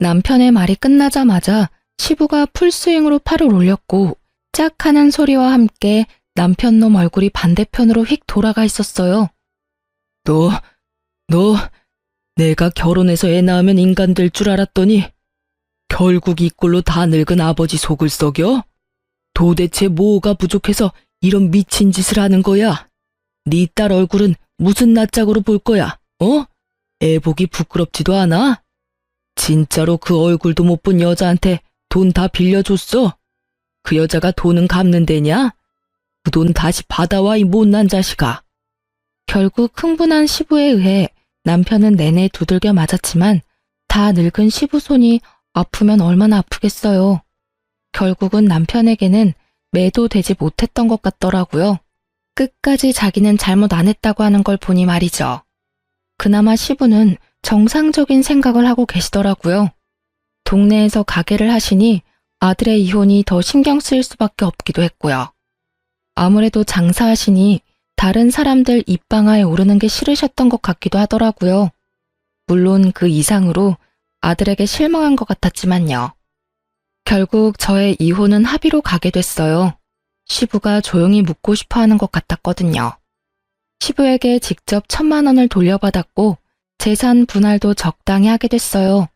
남편의 말이 끝나자마자 시부가 풀스윙으로 팔을 올렸고 짝 하는 소리와 함께 남편 놈 얼굴이 반대편으로 휙 돌아가 있었어요. 너 내가 결혼해서 애 낳으면 인간 될 줄 알았더니 결국 이 꼴로 다 늙은 아버지 속을 썩여? 도대체 뭐가 부족해서 이런 미친 짓을 하는 거야? 네 딸 얼굴은 무슨 낯짝으로 볼 거야? 애 보기 부끄럽지도 않아? 진짜로 그 얼굴도 못 본 여자한테 돈 다 빌려줬어? 그 여자가 돈은 갚는 데냐? 그 돈 다시 받아와 이 못난 자식아. 결국 흥분한 시부에 의해 남편은 내내 두들겨 맞았지만 다 늙은 시부 손이 아프면 얼마나 아프겠어요. 결국은 남편에게는 매도 되지 못했던 것 같더라고요. 끝까지 자기는 잘못 안 했다고 하는 걸 보니 말이죠. 그나마 시부는 정상적인 생각을 하고 계시더라고요. 동네에서 가게를 하시니 아들의 이혼이 더 신경 쓰일 수밖에 없기도 했고요. 아무래도 장사하시니 다른 사람들 입방아에 오르는 게 싫으셨던 것 같기도 하더라고요. 물론 그 이상으로 아들에게 실망한 것 같았지만요. 결국 저의 이혼은 합의로 가게 됐어요. 시부가 조용히 묻고 싶어 하는 것 같았거든요. 시부에게 직접 1,000만 원을 돌려받았고 재산 분할도 적당히 하게 됐어요.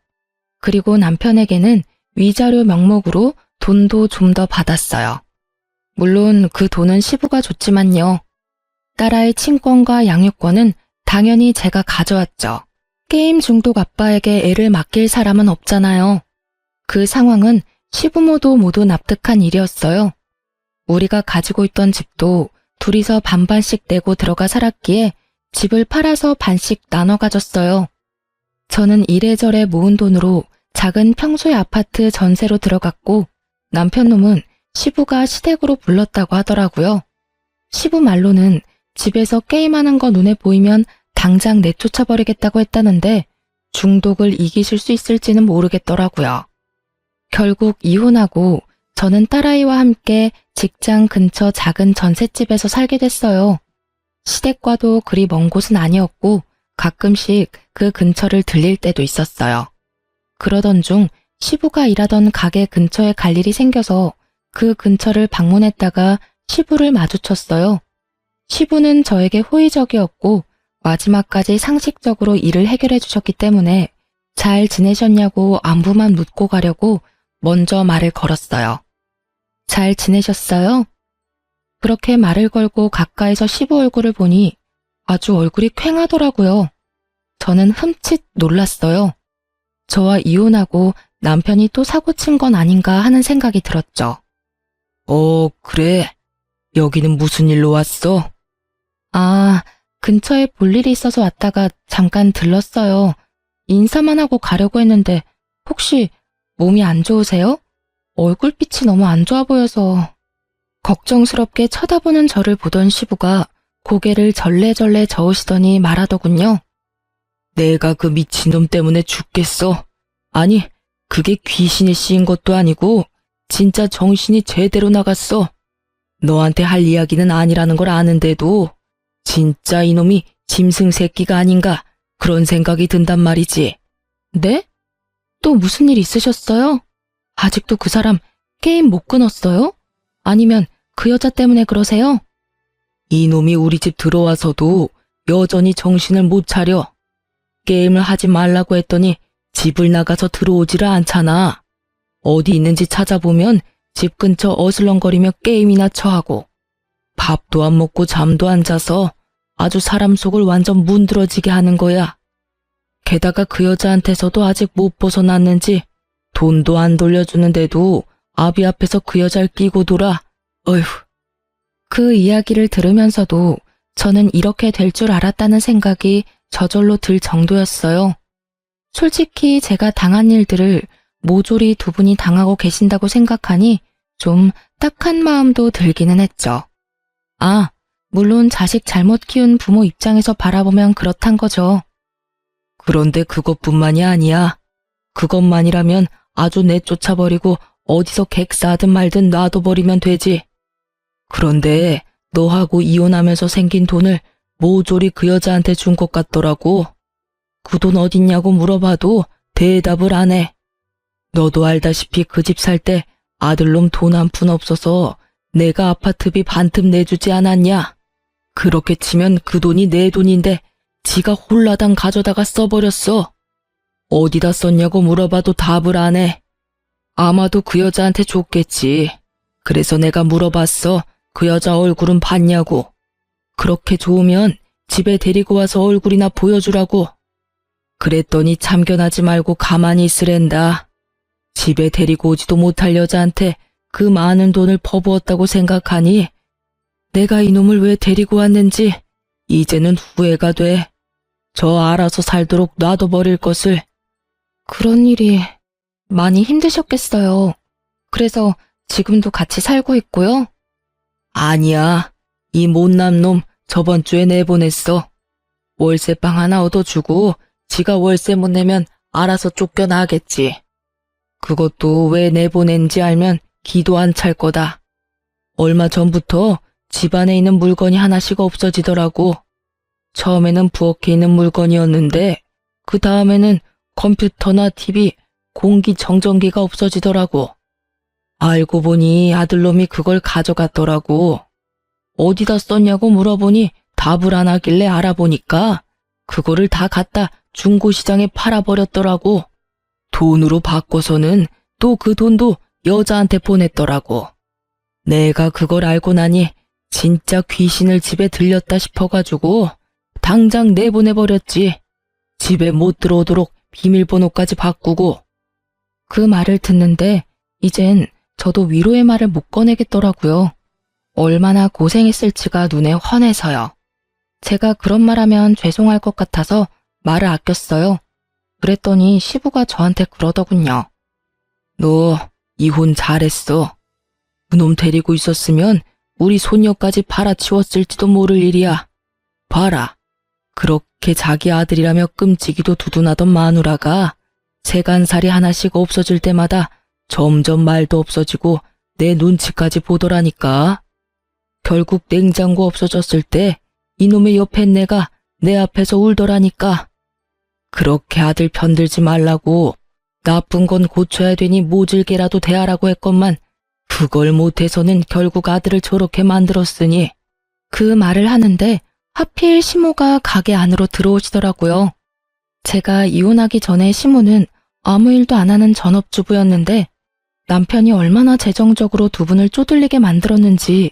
그리고 남편에게는 위자료 명목으로 돈도 좀 더 받았어요. 물론 그 돈은 시부가 줬지만요. 딸아이 친권과 양육권은 당연히 제가 가져왔죠. 게임 중독 아빠에게 애를 맡길 사람은 없잖아요. 그 상황은 시부모도 모두 납득한 일이었어요. 우리가 가지고 있던 집도 둘이서 반반씩 내고 들어가 살았기에 집을 팔아서 반씩 나눠 가졌어요. 저는 이래저래 모은 돈으로 작은 평소의 아파트 전세로 들어갔고 남편 놈은 시부가 시댁으로 불렀다고 하더라고요. 시부 말로는 집에서 게임하는 거 눈에 보이면 당장 내쫓아버리겠다고 했다는데 중독을 이기실 수 있을지는 모르겠더라고요. 결국 이혼하고 저는 딸아이와 함께 직장 근처 작은 전셋집에서 살게 됐어요. 시댁과도 그리 먼 곳은 아니었고 가끔씩 그 근처를 들릴 때도 있었어요. 그러던 중 시부가 일하던 가게 근처에 갈 일이 생겨서 그 근처를 방문했다가 시부를 마주쳤어요. 시부는 저에게 호의적이었고 마지막까지 상식적으로 일을 해결해 주셨기 때문에 잘 지내셨냐고 안부만 묻고 가려고 먼저 말을 걸었어요. 잘 지내셨어요? 그렇게 말을 걸고 가까이서 시부 얼굴을 보니 아주 얼굴이 퀭하더라고요. 저는 흠칫 놀랐어요. 저와 이혼하고 남편이 또 사고친 건 아닌가 하는 생각이 들었죠. 그래. 여기는 무슨 일로 왔어? 근처에 볼 일이 있어서 왔다가 잠깐 들렀어요. 인사만 하고 가려고 했는데 혹시 몸이 안 좋으세요? 얼굴빛이 너무 안 좋아 보여서. 걱정스럽게 쳐다보는 저를 보던 시부가 고개를 절레절레 저으시더니 말하더군요. 내가 그 미친놈 때문에 죽겠어. 아니, 그게 귀신이 씌인 것도 아니고 진짜 정신이 제대로 나갔어. 너한테 할 이야기는 아니라는 걸 아는데도 진짜 이놈이 짐승 새끼가 아닌가 그런 생각이 든단 말이지. 네? 또 무슨 일 있으셨어요? 아직도 그 사람 게임 못 끊었어요? 아니면 그 여자 때문에 그러세요? 이놈이 우리 집 들어와서도 여전히 정신을 못 차려. 게임을 하지 말라고 했더니 집을 나가서 들어오지를 않잖아. 어디 있는지 찾아보면 집 근처 어슬렁거리며 게임이나 처하고 밥도 안 먹고 잠도 안 자서 아주 사람 속을 완전 문드러지게 하는 거야. 게다가 그 여자한테서도 아직 못 벗어났는지 돈도 안 돌려주는데도 아비 앞에서 그 여자를 끼고 돌아. 어휴. 그 이야기를 들으면서도 저는 이렇게 될 줄 알았다는 생각이 저절로 들 정도였어요. 솔직히 제가 당한 일들을 모조리 두 분이 당하고 계신다고 생각하니 좀 딱한 마음도 들기는 했죠. 아, 물론 자식 잘못 키운 부모 입장에서 바라보면 그렇단 거죠. 그런데 그것뿐만이 아니야. 그것만이라면 아주 내쫓아버리고 어디서 객 사든 말든 놔둬버리면 되지. 그런데 너하고 이혼하면서 생긴 돈을 모조리 그 여자한테 준 것 같더라고. 그 돈 어딨냐고 물어봐도 대답을 안 해. 너도 알다시피 그 집 살 때 아들놈 돈 한 푼 없어서 내가 아파트비 반틈 내주지 않았냐. 그렇게 치면 그 돈이 내 돈인데 지가 홀라당 가져다가 써버렸어. 어디다 썼냐고 물어봐도 답을 안 해. 아마도 그 여자한테 줬겠지. 그래서 내가 물어봤어. 그 여자 얼굴은 봤냐고. 그렇게 좋으면 집에 데리고 와서 얼굴이나 보여주라고. 그랬더니 참견하지 말고 가만히 있으랜다. 집에 데리고 오지도 못할 여자한테 그 많은 돈을 퍼부었다고 생각하니 내가 이놈을 왜 데리고 왔는지 이제는 후회가 돼. 저 알아서 살도록 놔둬버릴 것을. 그런 일이 많이 힘드셨겠어요. 그래서 지금도 같이 살고 있고요? 아니야. 이 못난 놈 저번 주에 내보냈어. 월세방 하나 얻어주고 지가 월세 못 내면 알아서 쫓겨나겠지. 그것도 왜 내보낸지 알면 기도 안 찰 거다. 얼마 전부터 집안에 있는 물건이 하나씩 없어지더라고. 처음에는 부엌에 있는 물건이었는데 그 다음에는 컴퓨터나 TV, 공기청정기가 없어지더라고. 알고 보니 아들놈이 그걸 가져갔더라고. 어디다 썼냐고 물어보니 답을 안 하길래 알아보니까 그거를 다 갖다 중고시장에 팔아버렸더라고. 돈으로 바꿔서는 또 그 돈도 여자한테 보냈더라고. 내가 그걸 알고 나니 진짜 귀신을 집에 들렸다 싶어가지고 당장 내보내버렸지. 집에 못 들어오도록 비밀번호까지 바꾸고. 그 말을 듣는데 이젠 저도 위로의 말을 못 꺼내겠더라고요. 얼마나 고생했을지가 눈에 훤해서요. 제가 그런 말하면 죄송할 것 같아서 말을 아꼈어요. 그랬더니 시부가 저한테 그러더군요. 너 이혼 잘했어. 그놈 데리고 있었으면 우리 손녀까지 팔아치웠을지도 모를 일이야. 봐라. 그렇게 자기 아들이라며 끔찍이도 두둔하던 마누라가 세간살이 하나씩 없어질 때마다 점점 말도 없어지고 내 눈치까지 보더라니까. 결국 냉장고 없어졌을 때 이놈의 옆에 내가 내 앞에서 울더라니까. 그렇게 아들 편들지 말라고. 나쁜 건 고쳐야 되니 모질게라도 대하라고 했건만 그걸 못해서는 결국 아들을 저렇게 만들었으니. 그 말을 하는데 하필 시모가 가게 안으로 들어오시더라고요. 제가 이혼하기 전에 시모는 아무 일도 안 하는 전업주부였는데 남편이 얼마나 재정적으로 두 분을 쪼들리게 만들었는지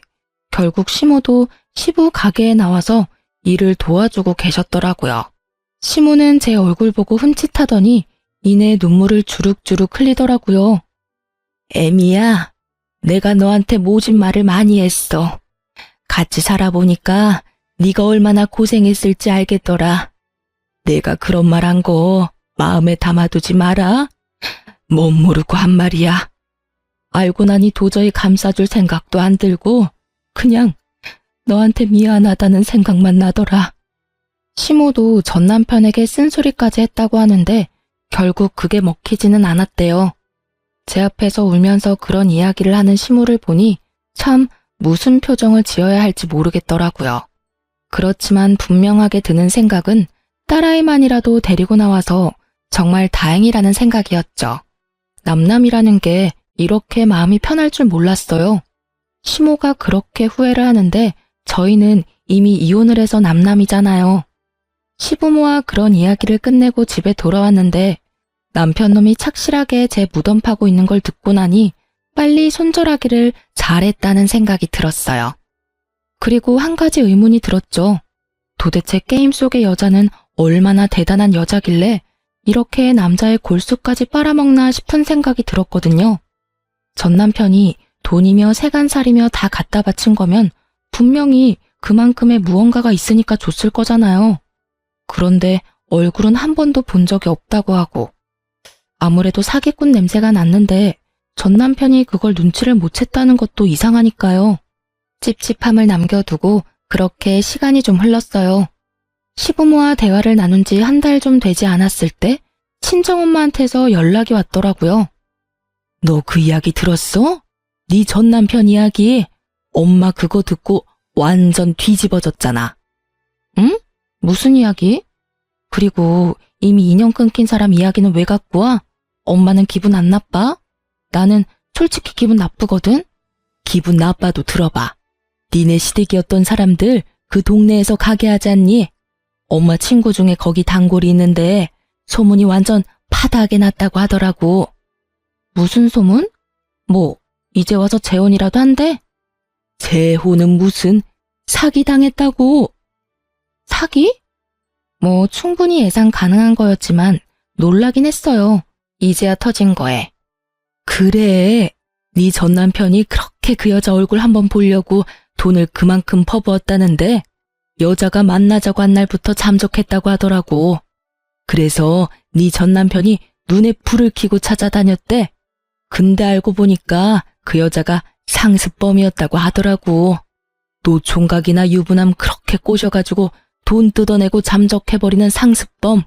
결국 시모도 시부 가게에 나와서 일을 도와주고 계셨더라고요. 시모는 제 얼굴 보고 흠칫하더니 이내 눈물을 주룩주룩 흘리더라고요. 애미야, 내가 너한테 모진 말을 많이 했어. 같이 살아보니까 네가 얼마나 고생했을지 알겠더라. 내가 그런 말 한 거 마음에 담아두지 마라. 못 모르고 한 말이야. 알고 나니 도저히 감싸줄 생각도 안 들고 그냥 너한테 미안하다는 생각만 나더라. 시모도 전 남편에게 쓴소리까지 했다고 하는데 결국 그게 먹히지는 않았대요. 제 앞에서 울면서 그런 이야기를 하는 시모를 보니 참 무슨 표정을 지어야 할지 모르겠더라고요. 그렇지만 분명하게 드는 생각은 딸아이만이라도 데리고 나와서 정말 다행이라는 생각이었죠. 남남이라는 게 이렇게 마음이 편할 줄 몰랐어요. 시모가 그렇게 후회를 하는데 저희는 이미 이혼을 해서 남남이잖아요. 시부모와 그런 이야기를 끝내고 집에 돌아왔는데 남편놈이 착실하게 제 무덤 파고 있는 걸 듣고 나니 빨리 손절하기를 잘했다는 생각이 들었어요. 그리고 한 가지 의문이 들었죠. 도대체 게임 속의 여자는 얼마나 대단한 여자길래 이렇게 남자의 골수까지 빨아먹나 싶은 생각이 들었거든요. 전 남편이 돈이며 세간살이며 다 갖다 바친 거면 분명히 그만큼의 무언가가 있으니까 줬을 거잖아요. 그런데 얼굴은 한 번도 본 적이 없다고 하고 아무래도 사기꾼 냄새가 났는데 전 남편이 그걸 눈치를 못 챘다는 것도 이상하니까요. 찝찝함을 남겨두고 그렇게 시간이 좀 흘렀어요. 시부모와 대화를 나눈 지 한 달 좀 되지 않았을 때 친정엄마한테서 연락이 왔더라고요. 너 그 이야기 들었어? 네 전 남편 이야기. 엄마 그거 듣고 완전 뒤집어졌잖아. 응? 무슨 이야기? 그리고 이미 인연 끊긴 사람 이야기는 왜 갖고 와? 엄마는 기분 안 나빠? 나는 솔직히 기분 나쁘거든? 기분 나빠도 들어봐. 니네 시댁이었던 사람들 그 동네에서 가게 하지 않니? 엄마 친구 중에 거기 단골이 있는데 소문이 완전 파다하게 났다고 하더라고. 무슨 소문? 뭐 이제 와서 재혼이라도 한대? 재혼은 무슨, 사기당했다고. 사기? 뭐 충분히 예상 가능한 거였지만 놀라긴 했어요. 이제야 터진 거에. 그래, 네 전 남편이 그렇게 그 여자 얼굴 한번 보려고 돈을 그만큼 퍼부었다는데 여자가 만나자고 한 날부터 잠적했다고 하더라고. 그래서 네 전 남편이 눈에 불을 켜고 찾아다녔대. 근데 알고 보니까 그 여자가 상습범이었다고 하더라고. 노총각이나 유부남 그렇게 꼬셔가지고 돈 뜯어내고 잠적해버리는 상습범.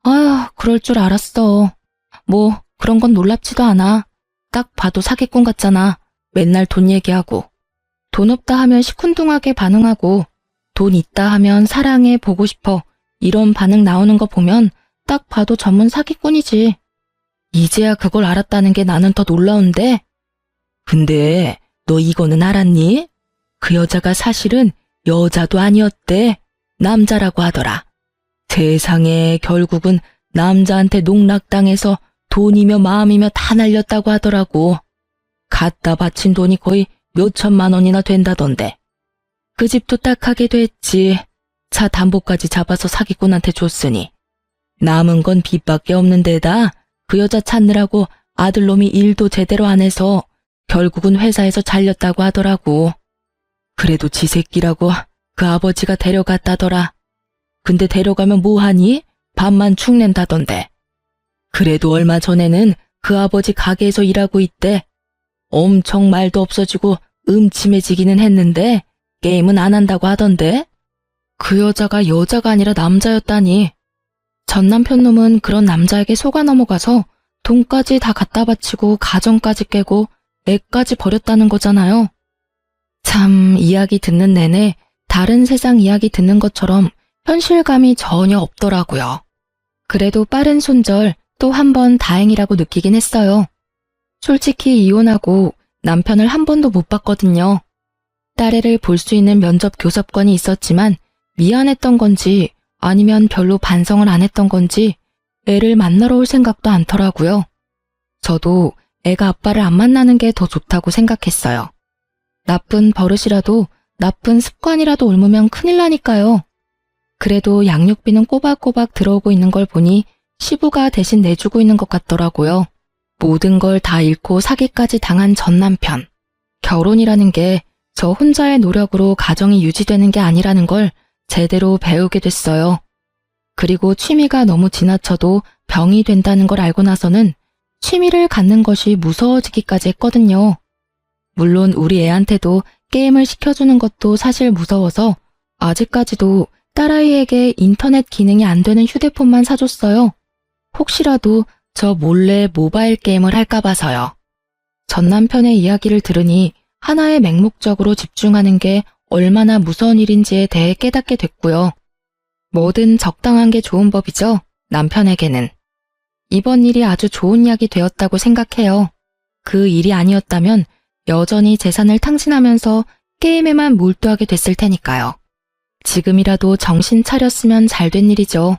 아휴, 그럴 줄 알았어. 뭐 그런 건 놀랍지도 않아. 딱 봐도 사기꾼 같잖아. 맨날 돈 얘기하고. 돈 없다 하면 시큰둥하게 반응하고 돈 있다 하면 사랑해 보고 싶어 이런 반응 나오는 거 보면 딱 봐도 전문 사기꾼이지. 이제야 그걸 알았다는 게 나는 더 놀라운데. 근데 너 이거는 알았니? 그 여자가 사실은 여자도 아니었대. 남자라고 하더라. 세상에 결국은 남자한테 농락당해서 돈이며 마음이며 다 날렸다고 하더라고. 갖다 바친 돈이 거의 몇 천만 원이나 된다던데. 그 집도 딱하게 됐지. 차 담보까지 잡아서 사기꾼한테 줬으니. 남은 건 빚밖에 없는 데다 그 여자 찾느라고 아들놈이 일도 제대로 안 해서 결국은 회사에서 잘렸다고 하더라고. 그래도 지 새끼라고 그 아버지가 데려갔다더라. 근데 데려가면 뭐하니? 밥만 축낸다던데. 그래도 얼마 전에는 그 아버지 가게에서 일하고 있대. 엄청 말도 없어지고 음침해지기는 했는데 게임은 안 한다고 하던데. 그 여자가 여자가 아니라 남자였다니. 전 남편 놈은 그런 남자에게 속아 넘어가서 돈까지 다 갖다 바치고 가정까지 깨고 애까지 버렸다는 거잖아요. 참 이야기 듣는 내내 다른 세상 이야기 듣는 것처럼 현실감이 전혀 없더라고요. 그래도 빠른 손절 또 한 번 다행이라고 느끼긴 했어요. 솔직히 이혼하고 남편을 한 번도 못 봤거든요. 딸애를 볼 수 있는 면접 교섭권이 있었지만 미안했던 건지 아니면 별로 반성을 안 했던 건지 애를 만나러 올 생각도 않더라고요. 저도 애가 아빠를 안 만나는 게 더 좋다고 생각했어요. 나쁜 버릇이라도 나쁜 습관이라도 옮으면 큰일 나니까요. 그래도 양육비는 꼬박꼬박 들어오고 있는 걸 보니 시부가 대신 내주고 있는 것 같더라고요. 모든 걸 다 잃고 사기까지 당한 전 남편. 결혼이라는 게 저 혼자의 노력으로 가정이 유지되는 게 아니라는 걸 제대로 배우게 됐어요. 그리고 취미가 너무 지나쳐도 병이 된다는 걸 알고 나서는 취미를 갖는 것이 무서워지기까지 했거든요. 물론 우리 애한테도 게임을 시켜주는 것도 사실 무서워서 아직까지도 딸아이에게 인터넷 기능이 안 되는 휴대폰만 사줬어요. 혹시라도 저 몰래 모바일 게임을 할까 봐서요. 전 남편의 이야기를 들으니 하나의 맹목적으로 집중하는 게 얼마나 무서운 일인지에 대해 깨닫게 됐고요. 뭐든 적당한 게 좋은 법이죠, 남편에게는. 이번 일이 아주 좋은 약이 되었다고 생각해요. 그 일이 아니었다면 여전히 재산을 탕진하면서 게임에만 몰두하게 됐을 테니까요. 지금이라도 정신 차렸으면 잘된 일이죠.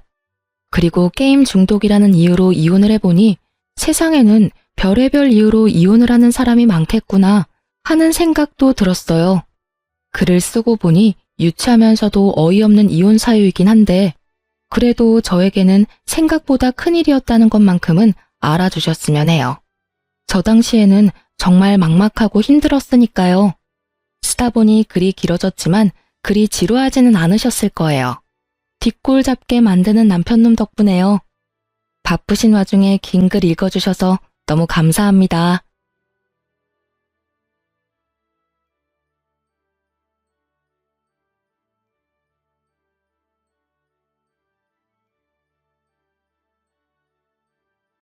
그리고 게임 중독이라는 이유로 이혼을 해보니 세상에는 별의별 이유로 이혼을 하는 사람이 많겠구나 하는 생각도 들었어요. 글을 쓰고 보니 유치하면서도 어이없는 이혼 사유이긴 한데 그래도 저에게는 생각보다 큰일이었다는 것만큼은 알아주셨으면 해요. 저 당시에는 정말 막막하고 힘들었으니까요. 쓰다 보니 글이 길어졌지만 글이 지루하지는 않으셨을 거예요. 뒷골 잡게 만드는 남편놈 덕분에요. 바쁘신 와중에 긴 글 읽어주셔서 너무 감사합니다.